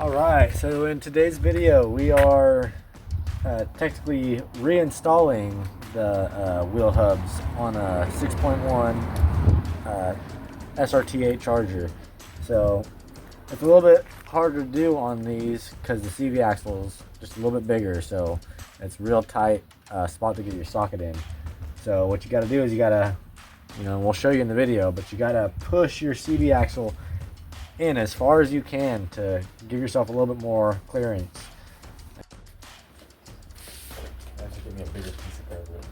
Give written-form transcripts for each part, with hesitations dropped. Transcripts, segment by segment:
Alright, so in today's video we are technically reinstalling the wheel hubs on a 6.1 SRT8 charger. So it's a little bit harder to do on these because the CV axle is just a little bit bigger, so it's real tight spot to get your socket in. So what you got to do is you got to, we'll show you in the video, but you got to push your CV axle in as far as you can to give yourself a little bit more clearance. Actually, give me a bigger piece of cardboard.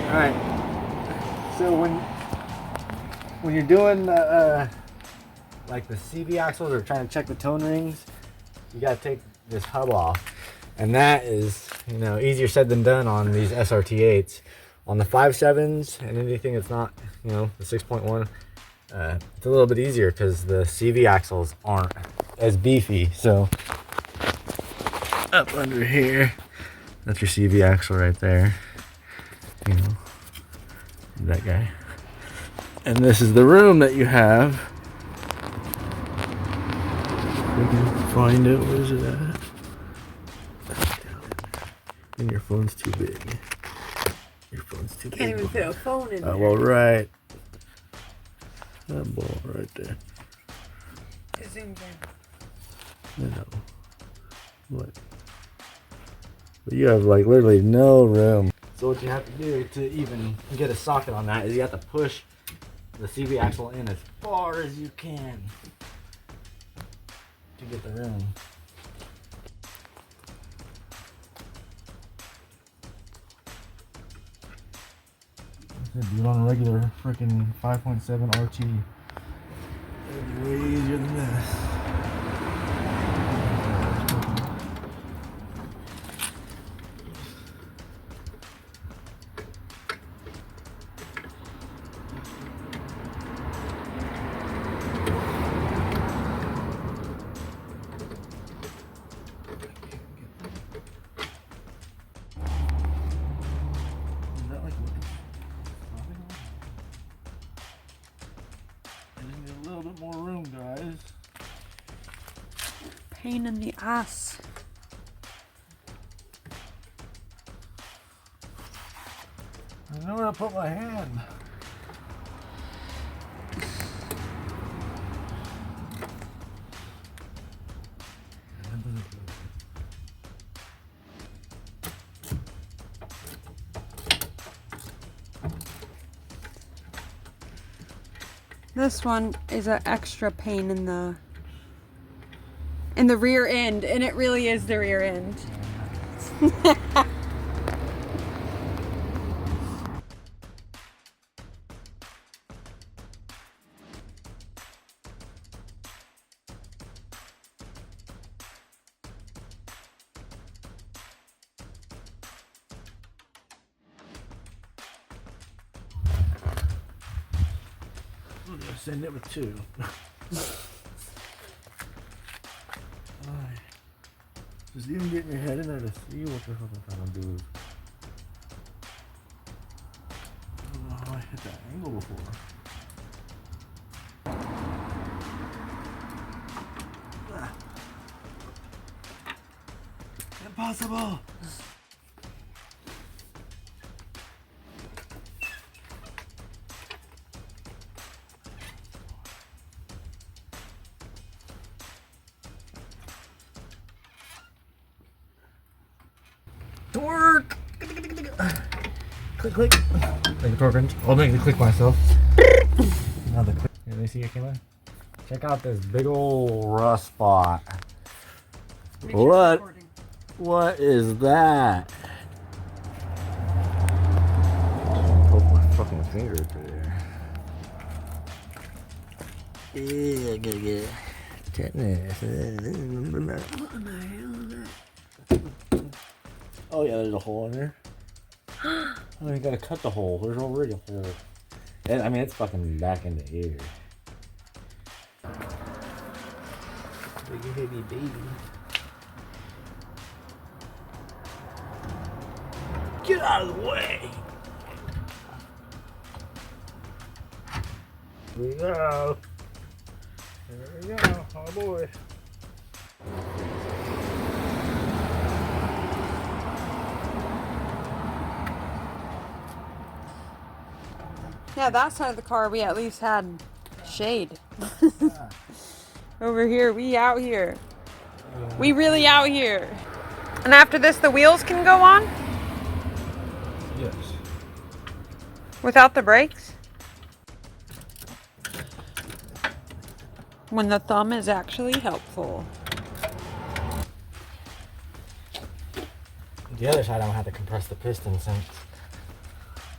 All right. So when you're doing like the CV axles or trying to check the tone rings, you gotta take this hub off. And that is, easier said than done on these SRT8s. On the 5.7s and anything that's not, the 6.1, it's a little bit easier because the CV axles aren't as beefy. So up under here, that's your CV axle right there. That guy. And this is the room that you have. We can find it. Where is it at? And your phone's too big. Your phone's too big. Can't even fit a phone in there. Well, right. That ball right there. It zooms in. I know. What? But you have like literally no room. So what you have to do to even get a socket on that is you have to push the CV axle in as far as you can to get the room. Do it on a regular freaking 5.7 RT. It'd be way easier than this. A little bit more room, guys. Pain in the ass. I know where to put my hand. This one is an extra pain in the rear end, and it really is the rear end. I'm gonna send it with two. Alright. Just even getting your head in there to see what the fuck I'm trying to do. I don't know how I hit that angle before. Impossible! Torque! Click, click. Make a torque wrench. I'll make the click myself. Now the click. Let me see your camera. Check out this big old rust spot. What is that? Poke my fucking finger through there. Yeah, I gotta get tetanus. What in the hell is that? Oh yeah, there's a hole in there. Oh, you gotta cut the hole. There's already a hole. And, I mean, it's fucking back into here. Big heavy baby. Get out of the way. Here we go. Here we go. Oh boy. Yeah, that side of the car we at least had shade. Over here, we out here. We really out here. And after this, the wheels can go on? Yes. Without the brakes? When the thumb is actually helpful. The other side, I don't have to compress the piston since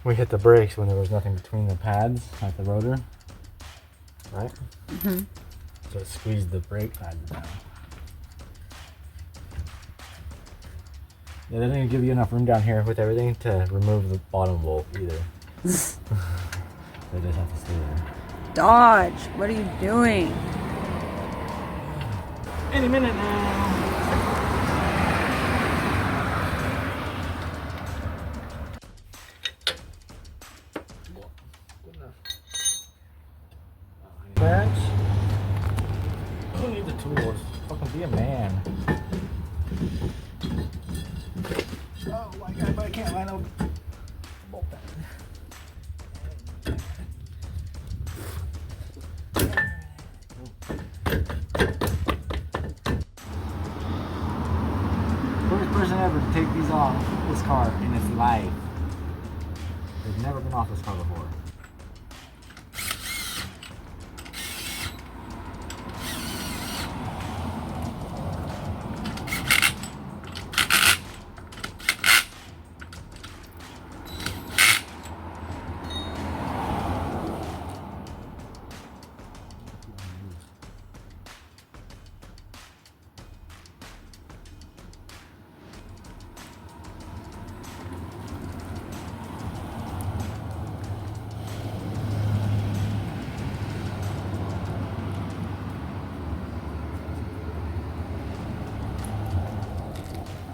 we hit the brakes when there was nothing between the pads at the rotor, right? Mm-hmm. So it squeezed the brake pads down. Yeah, they didn't give you enough room down here with everything to remove the bottom bolt either. They just have to stay there. Dodge, what are you doing? Any minute now. Parents, you don't need the tools. Fucking be a man. Oh my god, but I can't line up. Bolt that. First person ever to take these off this car in its life. They've never been off this car before.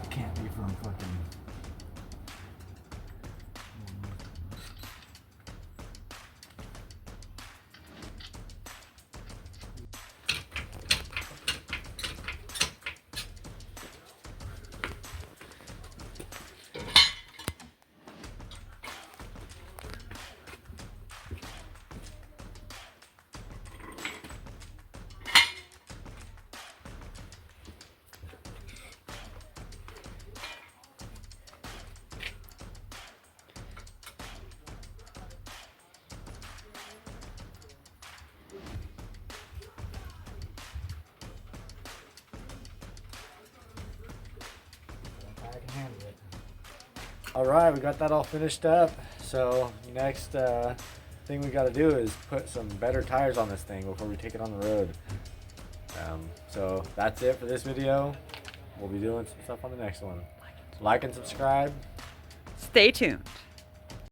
Can't be from fucking. All right, we got that all finished up. So next thing we got to do is put some better tires on this thing before we take it on the road. So that's it for this video. We'll be doing some stuff on the next one. Like and subscribe. Stay tuned.